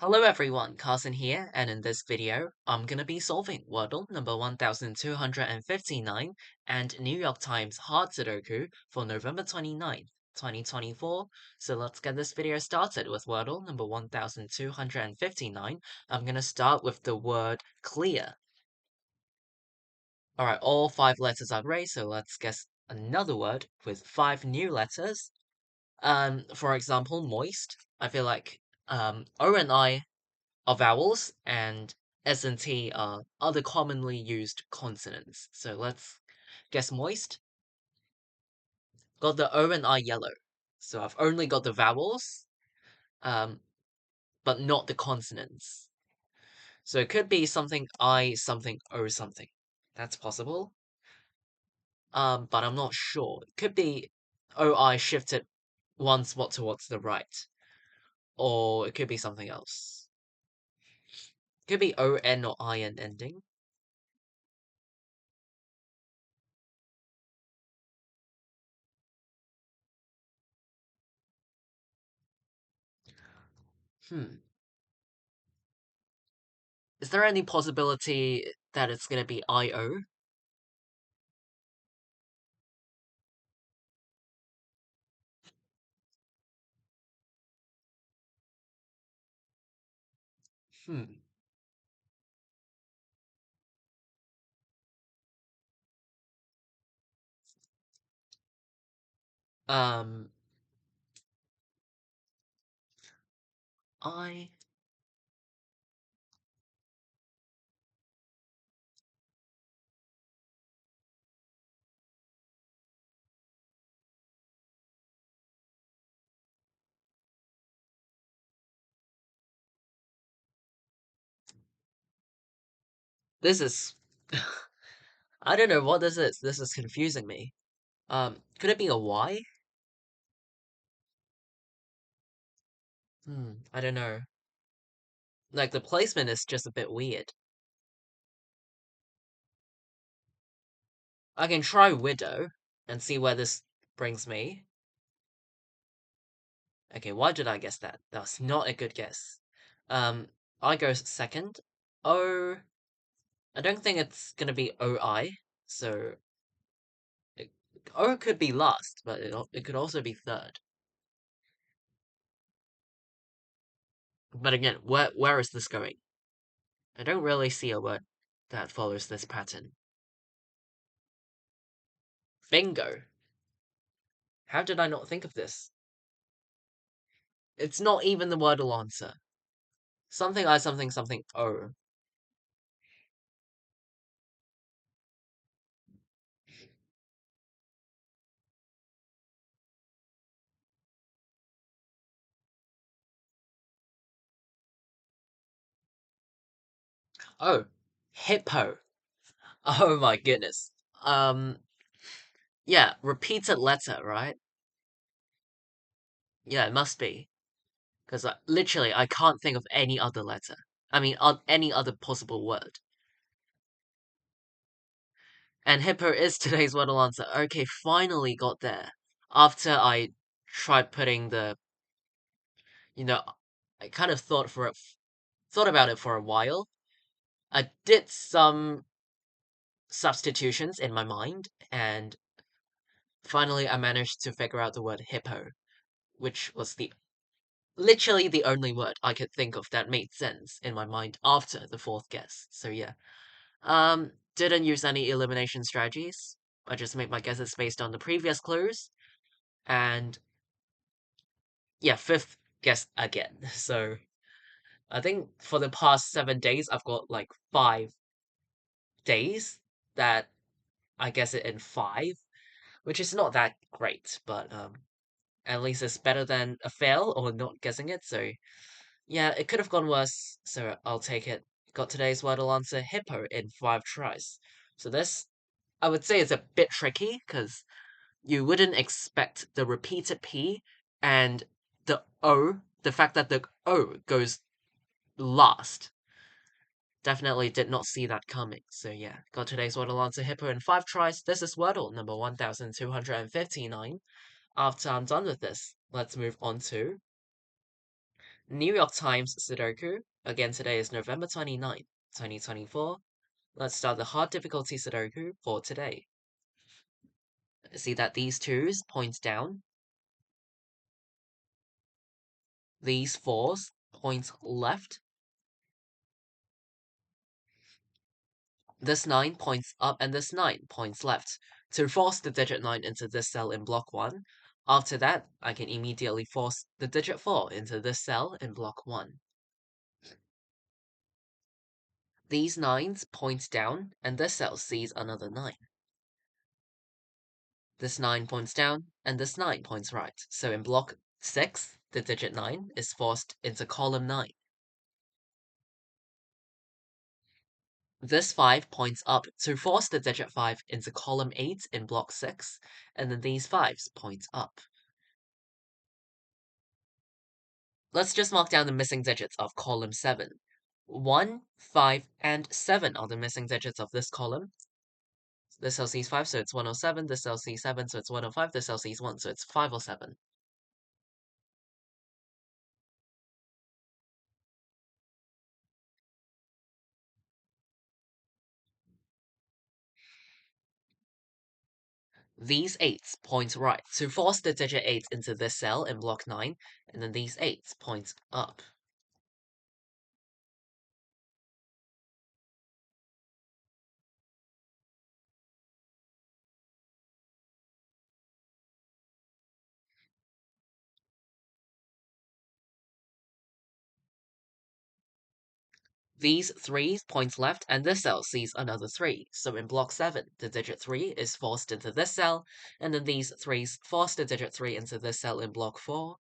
Hello everyone, Carson here, and in this video, I'm gonna be solving Wordle number 1259 and New York Times Hard Sudoku for November 29th, 2024. So let's get this video started with Wordle number 1259. I'm gonna start with the word clear. Alright, all 5 letters are gray, so let's guess another word with 5 new letters. For example, moist. I feel like O and I are vowels, and S and T are other commonly used consonants. So let's guess moist. Got the O and I yellow. So I've only got the vowels, um, but not the consonants. So it could be something I something O something. That's possible. But I'm not sure. It could be OI shifted one spot towards the right. Or it could be something else. It could be ON or IN ending. Hmm. Is there any possibility that it's gonna be IO? Hmm. Um, I. This is. I don't know what this is. This is confusing me. Could it be a Y? I don't know. Like, the placement is just a bit weird. I can try widow and see where this brings me. Okay, why did I guess that? That's not a good guess. I go second. O. I don't think it's gonna be OI, so it, O could be last, but it could also be third. But again, where is this going? I don't really see a word that follows this pattern. Bingo! How did I not think of this? It's not even the Wordle answer. Something I something something O. Oh, hippo. Oh my goodness. Um, yeah, repeated letter, right? Yeah, it must be. Because literally, I can't think of any other letter. I mean, any other possible word. And hippo is today's Wordle answer. Okay, finally got there. After I tried putting the, you know, I kind of thought about it for a while. I did some substitutions in my mind, and finally I managed to figure out the word hippo, which was literally the only word I could think of that made sense in my mind after the fourth guess. So yeah. Didn't use any elimination strategies. I just made my guesses based on the previous clues. And yeah, fifth guess again. So I think for the past 7 days, I've got like 5 days that I guess it in five, which is not that great, but at least it's better than a fail or not guessing it. So yeah, it could have gone worse. So I'll take it. Got today's Wordle answer hippo in 5 tries. So this, I would say, is a bit tricky because you wouldn't expect the repeated P and the O, the fact that the O goes last. Definitely did not see that coming. So yeah, got today's Wordle answer hippo in 5 tries. This is Wordle number 1259. After I'm done with this, let's move on to New York Times Sudoku. Again, today is November 29th, 2024. Let's start the hard difficulty Sudoku for today. See that these 2's point down. These 4's point left. This 9 points up and this 9 points left. To force the digit 9 into this cell in block 1. After that, I can immediately force the digit 4 into this cell in block 1. These 9's point down, and this cell sees another 9. This 9 points down, and this 9 points right. So in block 6, the digit 9 is forced into column 9. This 5 points up to force the digit 5 into column 8 in block 6, and then these 5's point up. Let's just mark down the missing digits of column 7. 1, 5, and 7 are the missing digits of this column. This cell sees 5, so it's 107. This cell sees 7, so it's 105. This cell sees 1, so it's 507. These 8's point right to force the digit 8 into this cell in block 9, and then these 8's point up. These 3's point left, and this cell sees another 3. So in block 7, the digit 3 is forced into this cell, and then these 3's force the digit 3 into this cell in block 4.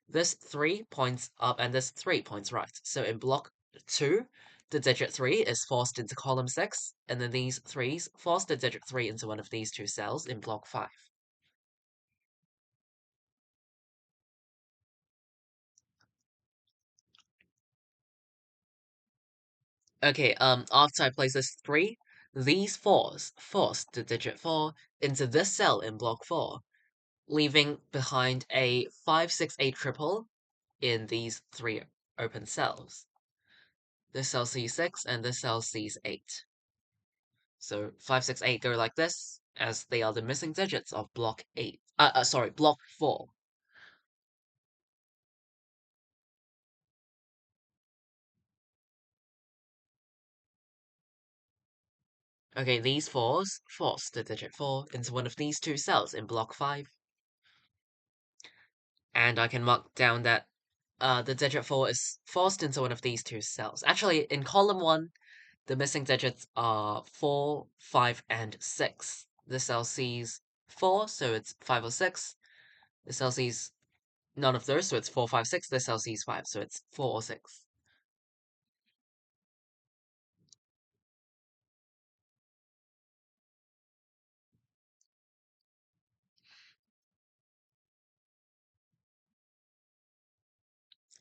This 3 points up, and this 3 points right. So in block 2, the digit 3 is forced into column 6, and then these 3's force the digit 3 into one of these two cells in block 5. Okay, after I place this 3, these 4's force the digit 4 into this cell in block 4, leaving behind a 5, 6, 8 triple in these 3 open cells. This cell sees 6, and this cell sees 8. So 5, 6, 8 go like this, as they are the missing digits of block 8. Block 4. Okay, these 4's force the digit 4 into one of these two cells in block 5. And I can mark down that the digit 4 is forced into one of these two cells. Actually, in column 1, the missing digits are 4, 5, and 6. This cell sees 4, so it's 506. This cell sees none of those, so it's 4, 5, 6. This cell sees 5, so it's 4 or 6.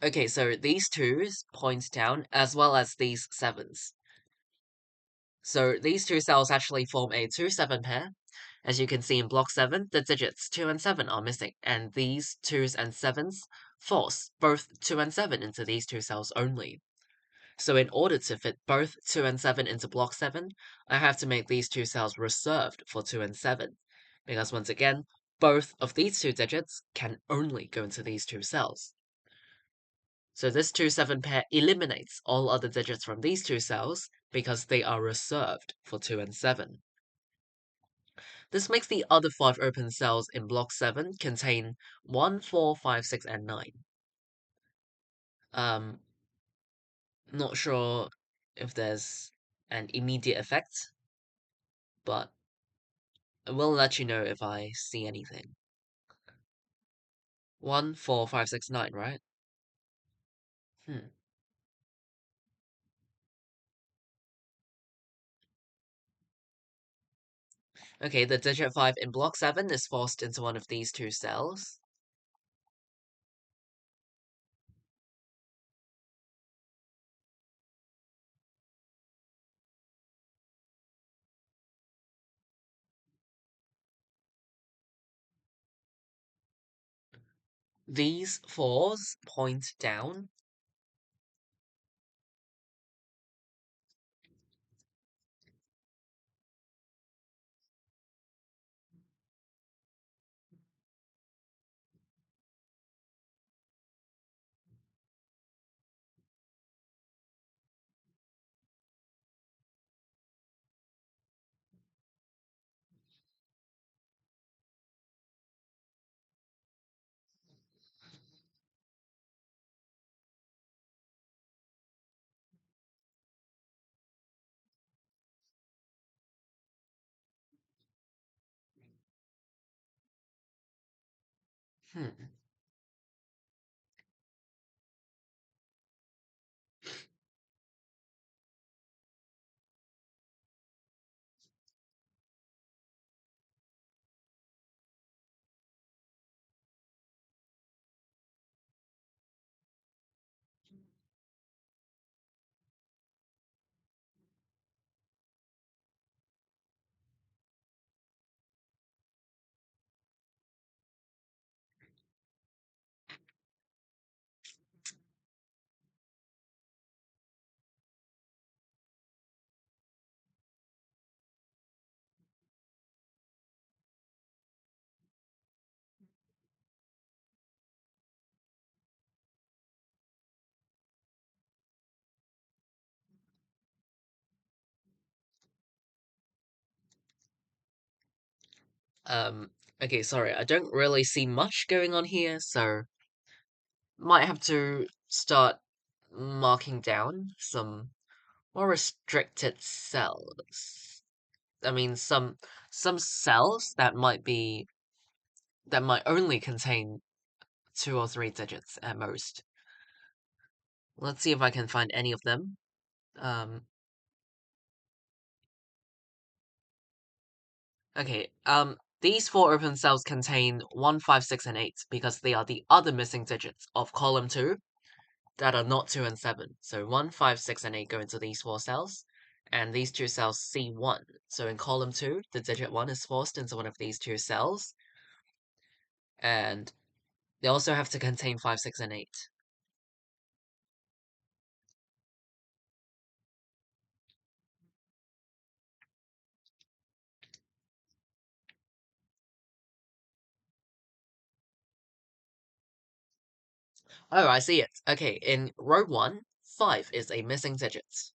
Okay, so these 2's point down, as well as these 7's. So these two cells actually form a 2-7 pair. As you can see in block 7, the digits 2 and 7 are missing, and these 2's and 7's force both 2 and 7 into these two cells only. So in order to fit both 2 and 7 into block 7, I have to make these two cells reserved for 2 and 7. Because once again, both of these two digits can only go into these two cells. So this 2-7 pair eliminates all other digits from these two cells because they are reserved for 2 and 7. This makes the other 5 open cells in block 7 contain 1, 4, 5, 6, and 9. Um, not sure if there's an immediate effect, but I will let you know if I see anything. 1, 4, 5, 6, 9, right? Hmm. Okay, the digit 5 in block 7 is forced into one of these two cells. These fours point down. Hmm. Um, okay, sorry, I don't really see much going on here, so might have to start marking down some more restricted cells. I mean, some cells that might only contain 2 or 3 digits at most. Let's see if I can find any of them. Um, okay, these 4 open cells contain 1, 5, 6, and 8 because they are the other missing digits of column 2 that are not 2 and 7. So 1, 5, 6, and 8 go into these 4 cells, and these 2 cells C1. So in column 2, the digit 1 is forced into one of these 2 cells, and they also have to contain 5, 6, and 8. Oh, I see it. Okay, in row 1, 5 is a missing digit.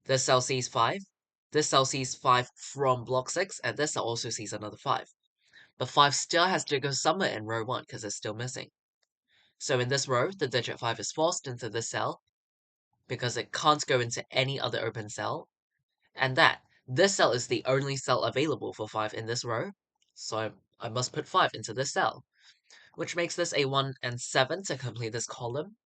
This cell sees 5. This cell sees 5 from block 6, and this cell also sees another 5. But 5 still has to go somewhere in row 1 because it's still missing. So in this row, the digit 5 is forced into this cell because it can't go into any other open cell. And this cell is the only cell available for 5 in this row. So I must put 5 into this cell, which makes this a 1 and 7 to complete this column.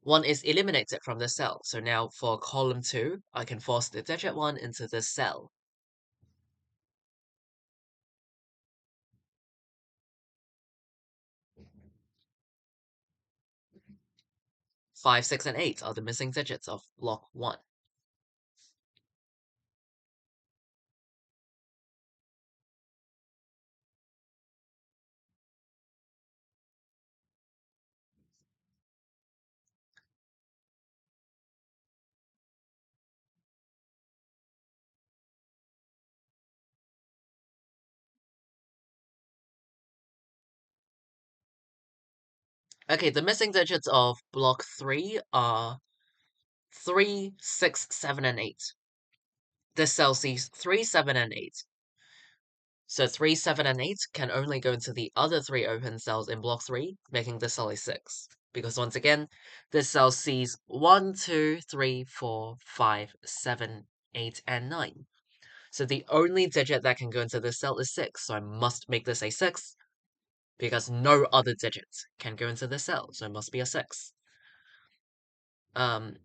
1 is eliminated from this cell. So now for column 2, I can force the digit 1 into this cell. 5, 6, and 8 are the missing digits of block 1. Okay, the missing digits of block 3 are 3, 6, 7, and 8. This cell sees 3, 7, and 8. So 3, 7, and 8 can only go into the other 3 open cells in block 3, making this cell a 6. Because once again, this cell sees 1, 2, 3, 4, 5, 7, 8, and 9. So the only digit that can go into this cell is 6, so I must make this a 6, because no other digit can go into this cell, so it must be a 6. Um,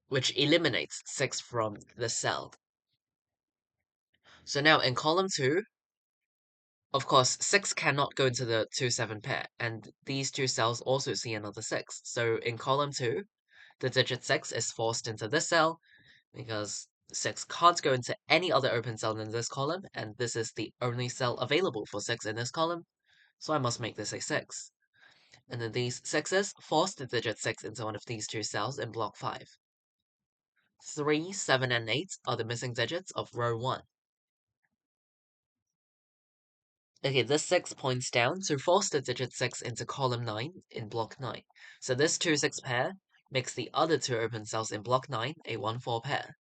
which eliminates 6 from the cell. So now in column 2, of course, 6 cannot go into the 2-7 pair, and these 2 cells also see another 6. So in column 2, the digit 6 is forced into this cell, because 6 can't go into any other open cell in this column, and this is the only cell available for 6 in this column. so I must make this a 6. And then these 6's force the digit 6 into one of these two cells in block 5. 3, 7, and 8 are the missing digits of row 1. Okay, this 6 points down to force the digit 6 into column 9 in block 9. So this 2-6 pair makes the other two open cells in block 9 a 1-4 pair.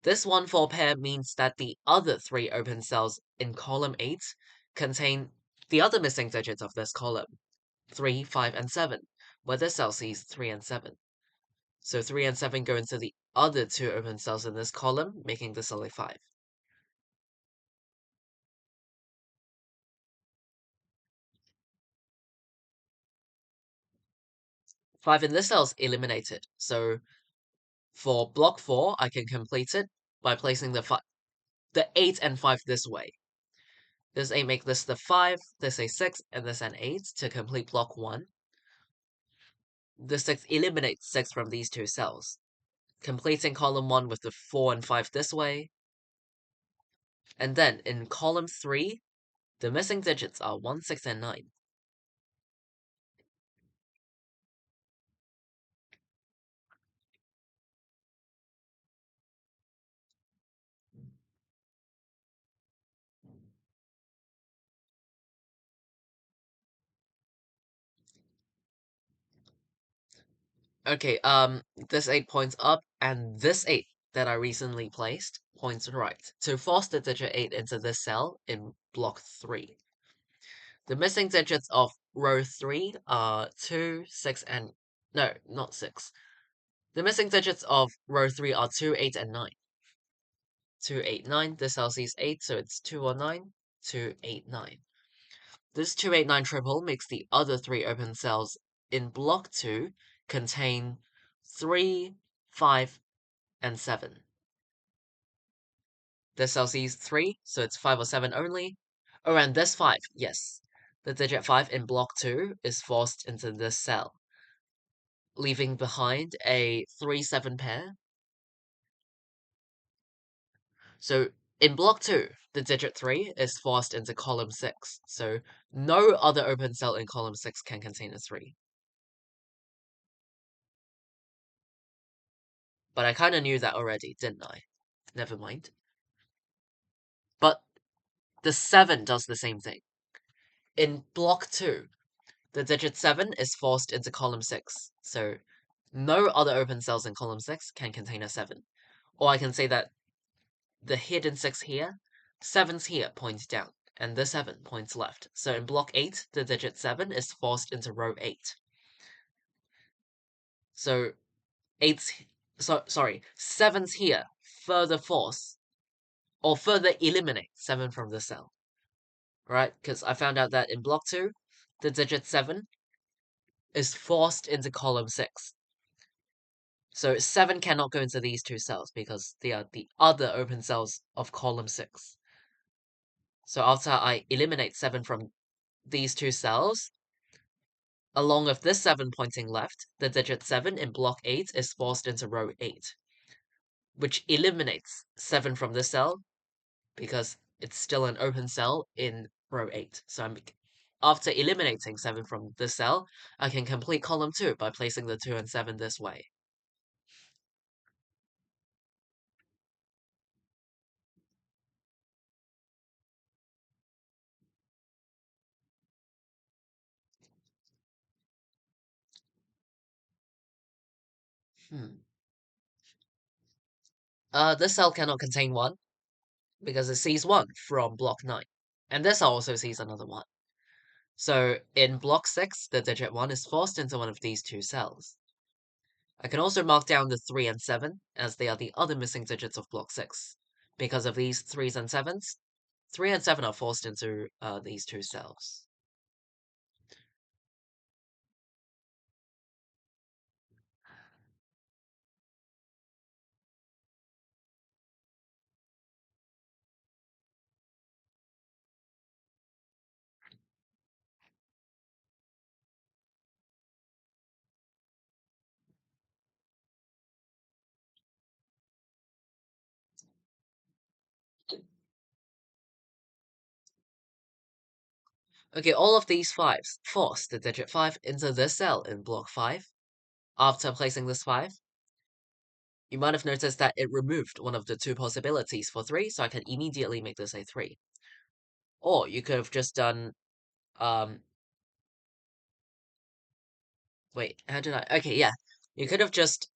This 1-4 pair means that the other three open cells in column 8 contain the other missing digits of this column, 3, 5, and 7, where this cell sees 3 and 7. So 3 and 7 go into the other two open cells in this column, making this cell a 5. 5 in this cell is eliminated, so for block 4, I can complete it by placing the 8 and 5 this way. This 8 make this the 5, this a 6, and this an 8 to complete block 1. The 6 eliminates 6 from these two cells, completing column 1 with the 4 and 5 this way. And then in column 3, the missing digits are 1, 6, and 9. Okay, this 8 points up, and this 8 that I recently placed points right. To force the digit 8 into this cell in block 3. The missing digits of row 3 are 2, 6, and... No, not 6. The missing digits of row 3 are 2, 8, and 9. 2, 8, 9. This cell sees 8, so it's 2 or 9. 2, 8, 9. This 2, 8, 9 triple makes the other three open cells in block 2 contain 3, 5, and 7. This cell sees 3, so it's 5 or 7 only. Oh, and this 5, yes. The digit 5 in block 2 is forced into this cell, leaving behind a 3, 7 pair. So in block 2, the digit 3 is forced into column 6, so no other open cell in column 6 can contain a 3. But I kind of knew that already, didn't I? Never mind. But the 7 does the same thing. In block 2, the digit 7 is forced into column 6, so no other open cells in column 6 can contain a 7. Or I can say that the hidden 6 here, 7's here points down, and the 7 points left. So in block 8, the digit 7 is forced into row 8. So 7's here, further force, or further eliminate 7 from the cell. Right? Because I found out that in block 2, the digit 7 is forced into column 6. So 7 cannot go into these two cells because they are the other open cells of column 6. So after I eliminate 7 from these two cells, along with this 7 pointing left, the digit 7 in block 8 is forced into row 8, which eliminates 7 from this cell because it's still an open cell in row 8. So after eliminating 7 from this cell, I can complete column 2 by placing the 2 and 7 this way. This cell cannot contain 1 because it sees 1 from block 9. And this cell also sees another 1. So in block 6, the digit 1 is forced into one of these two cells. I can also mark down the 3 and 7 as they are the other missing digits of block 6. Because of these 3's and 7's, 3 and 7 are forced into these two cells. Okay, all of these 5s force the digit 5 into this cell in block 5. After placing this 5, you might have noticed that it removed one of the two possibilities for 3, so I can immediately make this a 3. Or you could have just done, um, wait, how did I? Okay, yeah. You could have just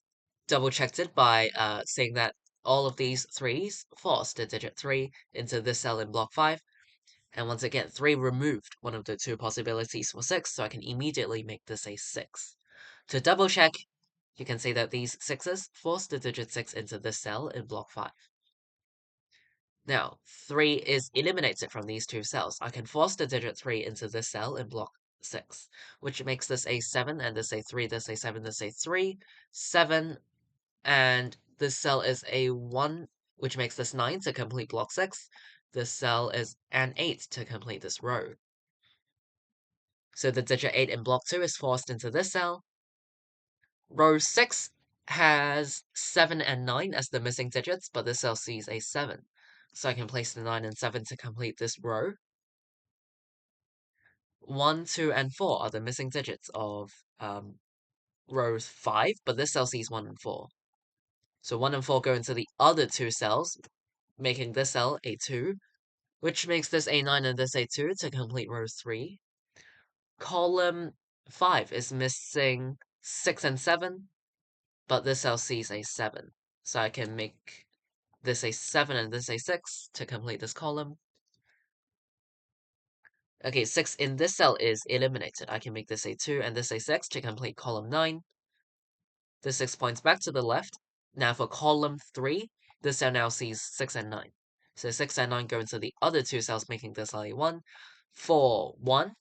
double-checked it by saying that all of these 3s force the digit 3 into this cell in block 5. And once again, 3 removed one of the two possibilities for 6, so I can immediately make this a 6. To double-check, you can say that these 6s force the digit 6 into this cell in block 5. Now, 3 is eliminated from these two cells. I can force the digit 3 into this cell in block 6, which makes this a 7, and this a 3, this a 7, this a 3, 7, and this cell is a 1, which makes this 9 to complete block 6. This cell is an 8 to complete this row. So the digit 8 in block 2 is forced into this cell. Row 6 has 7 and 9 as the missing digits, but this cell sees a 7. So I can place the 9 and 7 to complete this row. 1, 2, and 4 are the missing digits of row 5, but this cell sees 1 and 4. So 1 and 4 go into the other two cells, making this cell a 2, which makes this a 9 and this a 2 to complete row 3. Column 5 is missing 6 and 7, but this cell sees a 7. So I can make this a 7 and this a 6 to complete this column. Okay, 6 in this cell is eliminated. I can make this a 2 and this a 6 to complete column 9. This 6 points back to the left. Now for column 3, this cell now sees 6 and 9. So 6 and 9 go into the other two cells, making this cell a 1. For 1,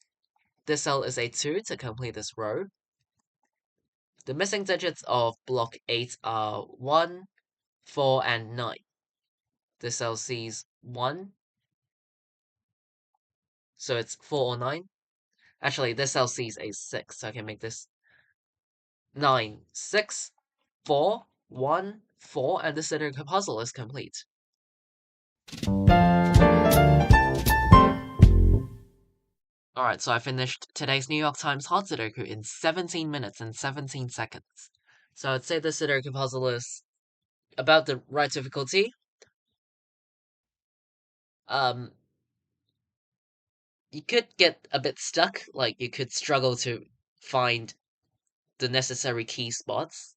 this cell is a 2 to complete this row. The missing digits of block 8 are 1, 4, and 9. This cell sees 1, so it's 4 or 9. Actually, this cell sees a 6, so I can make this 9, 6, 4, 1, 4, and the Sudoku puzzle is complete. Alright, so I finished today's New York Times hard Sudoku in 17 minutes and 17 seconds. So I'd say the Sudoku puzzle is about the right difficulty. You could get a bit stuck, like you could struggle to find the necessary key spots.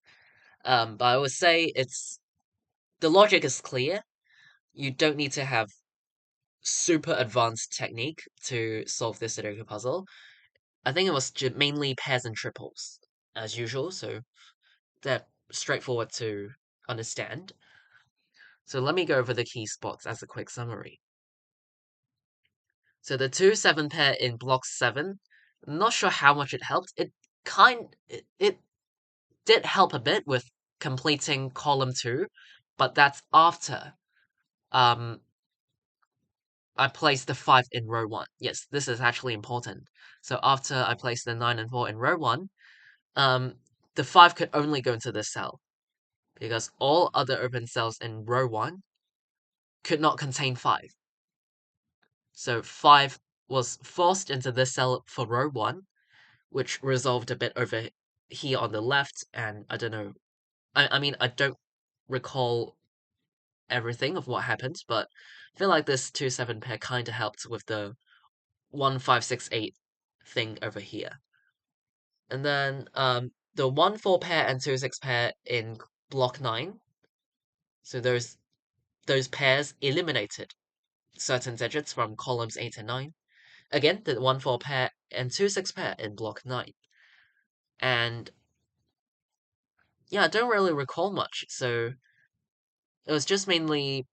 But I would say the logic is clear. You don't need to have super advanced technique to solve this Sudoku puzzle. I think it was mainly pairs and triples, as usual, so they're straightforward to understand. So let me go over the key spots as a quick summary. So the 2-7 pair in block 7, not sure how much it helped. It did help a bit with completing column 2, but that's after I placed the 5 in row 1. Yes, this is actually important. So after I placed the 9 and 4 in row 1, the 5 could only go into this cell, because all other open cells in row 1 could not contain 5. So 5 was forced into this cell for row 1, which resolved a bit over here on the left, and I don't know. I mean, I don't recall everything of what happened, but I feel like this 2-7 pair kind of helped with the 1-5-6-8 thing over here. And then the 1-4 pair and 2-6 pair in block 9. So those pairs eliminated certain digits from columns 8 and 9. Again, the 1-4 pair and 2-6 pair in block 9. And yeah, I don't really recall much, so it was just mainly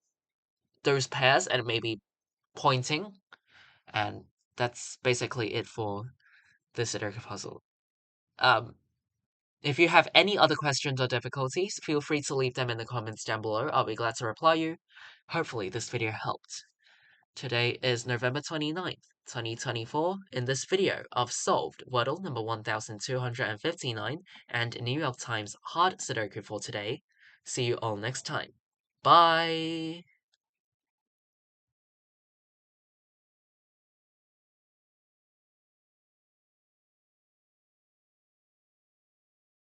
those pairs and maybe pointing, and that's basically it for the Sudoku puzzle. If you have any other questions or difficulties, feel free to leave them in the comments down below. I'll be glad to reply you. Hopefully this video helped. Today is November 29th, 2024. In this video, I've solved Wordle number 1259 and New York Times hard Sudoku for today. See you all next time. Bye!